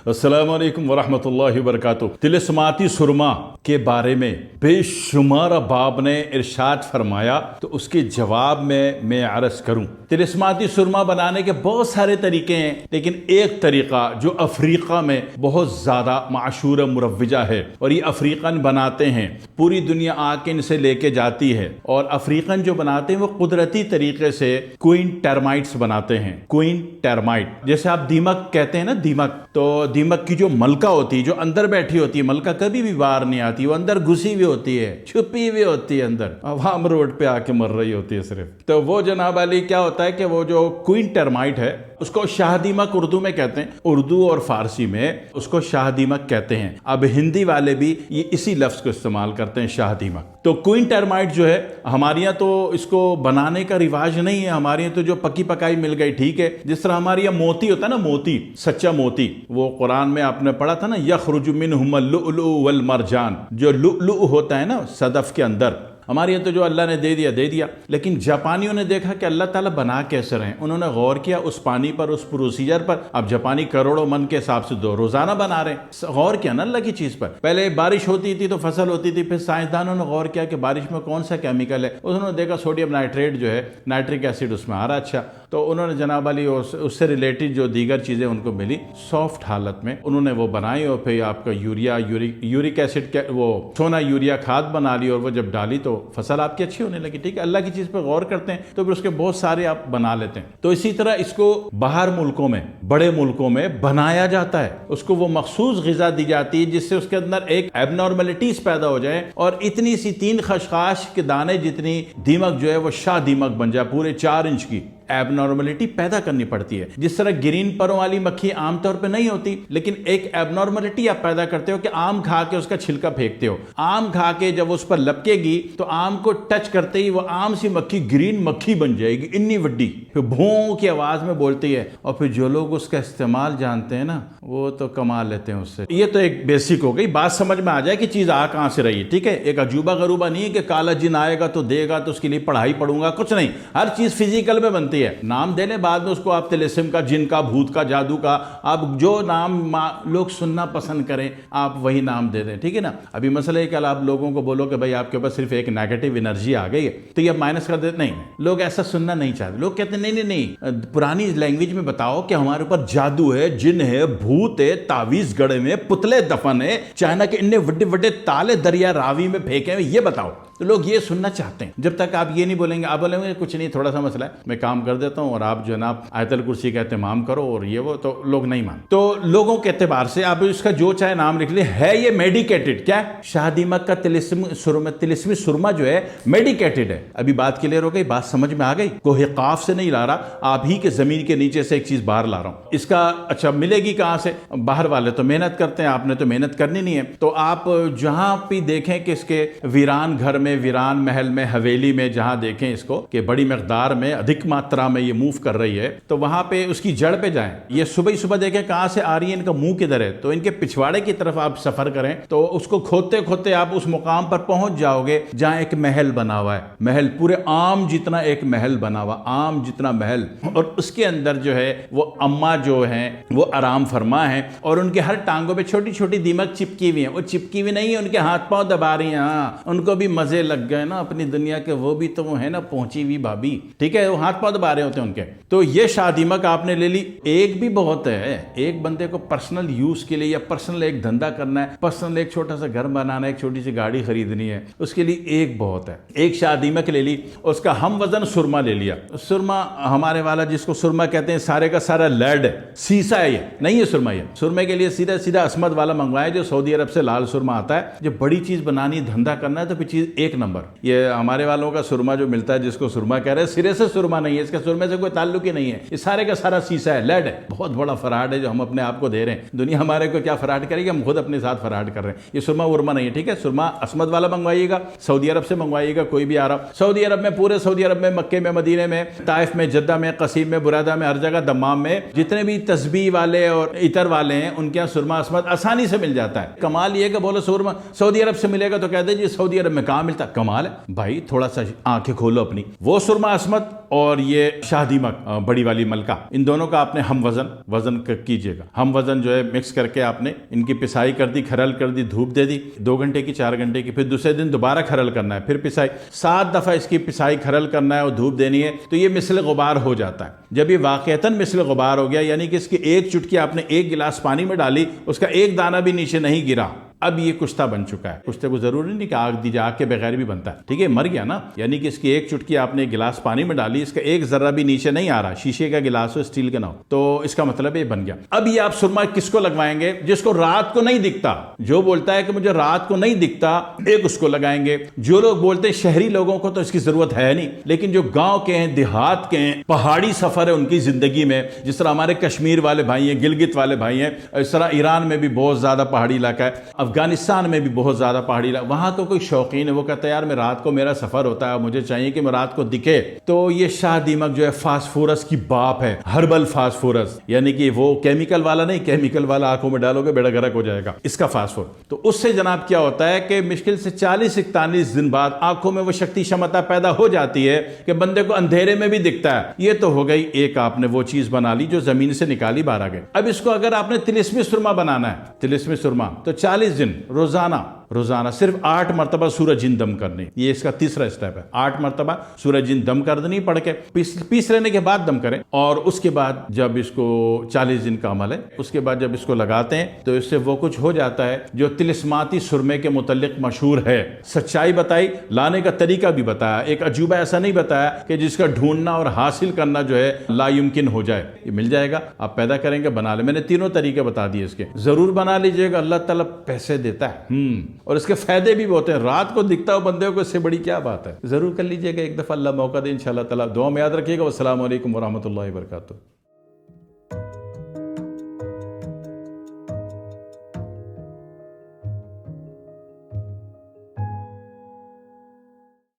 अस्सलामु अलैकुम वरहमतुल्लाहि वबरकातुहू। तिलिस्माती सुरमा के बारे में बेशुमार बाब ने इरशाद फरमाया, तो उसके जवाब में मैं अर्ज करूं। तिलिस्माती सुरमा बनाने के बहुत सारे तरीके हैं, लेकिन एक तरीका जो अफ्रीका में बहुत ज़्यादा माशूर मुरव्वजा है और ये अफ्रीकन बनाते हैं, पूरी दुनिया आके इनसे लेके जाती है। और अफ्रीकन जो बनाते हैं वो कुदरती तरीके से क्वीन टर्माइट्स बनाते हैं। क्वीन टर्माइट, जैसे आप दीमक कहते हैं ना, दीमक, तो दीमक की जो मलका होती है, जो अंदर बैठी होती है, मलका कभी भी बाहर नहीं आती, वो अंदर घुसी हुई होती है, छुपी हुई होती है अंदर, अवाम रोड पे आके मर रही होती है सिर्फ। तो वो जनाब अली क्या होता है कि वो जो क्वीन टर्माइट है उसको शाह दीमक उर्दू में कहते हैं, उर्दू और फारसी में उसको शाह दीमक कहते हैं। अब हिंदी वाले भी ये इसी लफ्ज को इस्तेमाल करते हैं, शाह दीमक। तो क्वीन टर्माइट जो है, हमारे यहाँ तो इसको बनाने का रिवाज नहीं है, हमारे यहाँ तो जो पकी पकाई मिल गई, ठीक है। जिस तरह हमारे यहाँ मोती होता है ना, मोती, सच्चा मोती, वो कुरान में आपने पढ़ा था ना, यखरुजु मिनहुमुल लुअलु वल मरजान, जो लुअलु होता है ना सदफ के अंदर, हमारे यहाँ तो जो अल्लाह ने दे दिया। लेकिन जापानियों ने देखा कि अल्लाह ताला बना कैसे रहे, उन्होंने गौर किया उस पानी पर, उस प्रोसीजर पर। अब जापानी करोड़ों मन के हिसाब से रोजाना बना रहे हैं, गौर किया ना अल्लाह की चीज पर। पहले बारिश होती थी तो फसल होती थी, फिर साइंसदानों ने गौर किया कि बारिश में कौन सा केमिकल है, उन्होंने देखा सोडियम नाइट्रेट जो है, नाइट्रिक एसिड उसमें आ रहा। अच्छा, तो उन्होंने जनाब अली उससे रिलेटेड जो दीगर चीजें उनको मिली सॉफ्ट हालत में, उन्होंने वो बनाई और फिर आपका यूरिक एसिड, वो सोना यूरिया खाद बना ली, और वो जब डाली तो फसल आपकी अच्छी होने लगी। ठीक है, अल्लाह की चीज पर गौर करते हैं तो फिर उसके बहुत सारे आप बना लेते हैं। तो इसी तरह इसको बाहर मुल्कों में, बड़े मुल्कों में बनाया जाता है, उसको वो मखसूस ग़िज़ा दी जाती है जिससे उसके अंदर एक एबनॉर्मलिटीज पैदा हो जाए और इतनी सी 3 खशखाश के दाने जितनी दीमक जो है वो शाह दीमक बन जाए, पूरे 4 इंच की एबनॉर्मलिटी पैदा करनी पड़ती है। जिस तरह ग्रीन परों वाली मक्खी आमतौर पे नहीं होती, लेकिन एक एबनॉर्मलिटी आप पैदा करते हो कि आम खा के उसका छिलका फेंकते हो, आम खा के जब उस पर लपकेगी तो आम को टच करते ही वो आम सी मक्खी ग्रीन मक्खी बन जाएगी, इतनी बड़ी, फिर भों की आवाज में बोलती है। और फिर जो लोग उसका इस्तेमाल जानते हैं ना, वो तो कमा लेते हैं उससे। ये तो एक बेसिक हो गई, बात समझ में आ जाए कि चीज आ कहां से रही। ठीक है, एक अजूबा गरूबा नहीं है कि काला जिन आएगा तो देगा तो उसके लिए पढ़ाई पढ़ूंगा, कुछ नहीं, हर चीज फिजिकल में बनती है। नाम दे ले बाद में उसको, आप तिलिस्म का, जिन का, भूत का, जादू का, आप जो नाम लोग सुनना पसंद करें आप वही नाम दे दें। ठीक है ना। अभी मसला है कि आप लोगों को बोलो कि भाई आपके ऊपर सिर्फ एक नेगेटिव एनर्जी आ गई है तो ये माइनस कर देते, नहीं, लोग ऐसा सुनना नहीं चाहते। लोग कहते हैं नहीं, पुरानी लैंग्वेज में बताओ कि हमारे ऊपर जादू है, जिन है, भूत है, तावीज गड़े में, पुतले दफन है, चाइना के इन्ने बड़े बड़े ताले दरिया रावी में फेंके हैं, ये बताओ। तो लोग ये सुनना चाहते हैं। जब तक आप ये नहीं बोलेंगे, आप बोलेंगे कुछ नहीं, थोड़ा सा मसला है, मैं काम कर देता हूँ और आप जो है ना आयतल कुर्सी का एहतमाम करो और ये वो, तो लोग नहीं मान। तो लोगों के एतबार से आप इसका जो चाहे नाम लिख ले, है ये मेडिकेटेड। क्या शाह दीमक का तिलिस्मी सुरमा जो है मेडिकेटेड है। अभी बात क्लियर हो गई, बात समझ में आ गई। कोई काफ से नहीं ला रहा, आप ही के जमीन के नीचे से एक चीज बाहर ला रहा हूं। इसका अच्छा मिलेगी कहां से? बाहर वाले तो मेहनत करते हैं, आपने तो मेहनत करनी नहीं है। तो आप जहां भी देखें कि इसके वीरान घर में, वीरान महल में, हवेली में जहां देखें इसको कि बड़ी मकदार में, अधिक मात्रा में ये मूव कर रही है, तो वहां पे उसकी जड़ पे जाएं। ये सुबह ही सुबह देखें कहां से आ रही है, इनका मुंह किधर है, तो इनके पिछवाड़े की तरफ आप सफर करें तो उसको खोदते खोदते आप उस मुकाम पर पहुंच जाओगे जहां एक महल बना हुआ है। महल पूरे आम जितना एक महल बना हुआ, आम जितना महल, और उसके अंदर जो है वो अम्मा जो है वो आराम फरमा है और उनके हर टांगों पे छोटी छोटी दीमक चिपकी हुई है। वो चिपकी हुई नहीं है, उनके हाथ पांव दबा रही हैं। हाँ, उनको भी मजे लग गए ना अपनी दुनिया के, वो भी तो वो है ना पहुंची हुई भाभी। ठीक है, वो हाथ पांव दबा रहे होते हैं उनके। तो ये शाह दीमक आपने ले ली, एक भी बहुत है। एक बंदे को पर्सनल यूज के लिए या पर्सनल एक धंधा करना है, पर्सनल एक छोटा सा घर बनाना है, एक छोटी सी गाड़ी खरीदनी है, उसके लिए एक बहुत है। एक शाह दीमक ले ली, उसका हम वजन सुरमा ले लिया। सुरमा हमारे वाला जिसको सुरमा कहते हैं, सारे का सारा लेड है, सीसा है, ये नहीं है सुरमा। ये सुरमे के लिए सीधा सीधा असमद वाला मंगवाया जो सऊदी अरब से लाल सुरमा आता है। जो बड़ी चीज बनानी, धंधा करना है तो फिर चीज एक नंबर। ये हमारे वालों का सुरमा जो मिलता है, जिसको सुरमा कह रहे हैं, सिरे से सुरमा नहीं है, इसका सुरमे से कोई ताल्लुक ही नहीं है। ये सारे का सारा सीसा है, लेड है। बहुत बड़ा फराड है जो हम अपने आप को दे रहे हैं। दुनिया हमारे को क्या फराड करेगी, हम खुद अपने साथ फराड कर रहे हैं। ये सुरमा उरमा नहीं है। ठीक है, सुरमा असमद वाला मंगवाइएगा, सऊदी अरब से मंगवाइएगा, कोई भी आ रहा। सऊदी अरब में, पूरे सऊदी अरब में, मक्के में, मदीने में, ताइफ में, जद्दा में, कसीम में, बुरादा में, हर जगह, दम्माम में, जितने भी तस्बीह वाले और इतर वाले हैं उनके यहाँ सुरमा असमद आसानी से मिल जाता है। कमाल ये कि बोलो सुरमा सऊदी अरब से मिलेगा तो कहते जी सऊदी अरब में कहाँ मिलता, कमाल है भाई, थोड़ा सा आंखें खोलो अपनी। वो सुरमा अस्मत और ये शाहदीमक बड़ी वाली मलका, इन दोनों का आपने हम वजन कीजिएगा। हम वजन जो है मिक्स करके आपने इनकी पिसाई कर दी, खरल कर दी, धूप दे दी 2 घंटे की 4 घंटे की, फिर दूसरे दिन दोबारा खरल करना है, फिर पिसाई 7 दफा इसकी पिसाई खरल करना है और धूप देनी है, तो ये मिसल गुबार हो जाता है। जब ये वाकईतन मिसल गुबार हो गया, यानी कि इसकी एक चुटकी आपने 1 गिलास पानी में डाली, उसका एक दाना भी नीचे नहीं गिरा, अब ये कुश्ता बन चुका है। कुश्ते को जरूरी नहीं कि आग दीजिए, आग के बगैर भी बनता है, ठीक है, मर गया ना। यानी कि इसकी एक चुटकी आपने 1 गिलास पानी में डाली, इसका एक जर्रा भी नीचे नहीं आ रहा, शीशे का गिलास हो, स्टील का ना हो, तो इसका मतलब ये बन गया। अब ये आप सुरमा किसको लगवाएंगे? जिसको रात को नहीं दिखता, जो बोलता है कि मुझे रात को नहीं दिखता, एक उसको लगाएंगे। जो लोग बोलते हैं शहरी लोगों को तो इसकी जरूरत है नहीं, लेकिन जो गांव के हैं, देहात के हैं, पहाड़ी सफर है उनकी जिंदगी में, जिस तरह हमारे कश्मीर वाले भाई हैं, गिलगित वाले भाई हैं, इस तरह ईरान में भी बहुत ज्यादा पहाड़ी इलाका है, अफगानिस्तान में भी बहुत ज्यादा पहाड़ी इलाका, वहां तो कोई शौकीन है, वो कहता है यार मैं रात को मेरा सफर होता है, मुझे चाहिए कि मैं रात को दिखे। तो ये शाहदीमक जो है फास्फोरस की बाप है, हर्बल फास्फोरस, यानी कि वो केमिकल वाला नहीं, केमिकल वाला आंखों में डालोगे बेड़ा गर्क हो जाएगा, इसका फास्फोर। तो उससे जनाब क्या होता है कि मुश्किल से 40-41 दिन बाद आंखों में वो शक्ति क्षमता पैदा हो जाती है कि बंदे को अंधेरे में भी दिखता है। ये तो हो गई एक आपने वो चीज बना ली जो जमीन से निकाली बाहर आ गई। अब इसको अगर आपने तिलिस्मी सुरमा बनाना है, तिलिस्मी सुरमा, तो 40 दिन रोजाना सिर्फ 8 मरतबा सूरज जिन दम करनी, ये इसका तीसरा स्टेप है। 8 मरतबा सूरज जिन दम कर देनी, पढ़ के पीस लेने के बाद दम करें, और उसके बाद जब इसको 40 दिन का अमल है, उसके बाद जब इसको लगाते हैं तो इससे वो कुछ हो जाता है जो तिलिस्माती सुरमे के मुतल्लिक मशहूर है। सच्चाई बताई, लाने का तरीका भी बताया, एक अजूबा ऐसा नहीं बताया कि जिसका ढूंढना और हासिल करना जो है लायुमकिन हो जाए। ये मिल जाएगा, आप पैदा करेंगे, बना ले। मैंने 3 तरीके बता दिए इसके, जरूर बना लीजिएगा, अल्लाह ताला पैसे देता है और इसके फायदे भी होते हैं। रात को दिखता हो बंदे को, इससे बड़ी क्या बात है। जरूर कर लीजिएगा एक दफा, अल्लाह मौका दे इंशाअल्लाह ताला। दुआ में याद रखिएगा। अस्सलाम वालेकुम वरहमतुल्लाहि वबरकातुहू।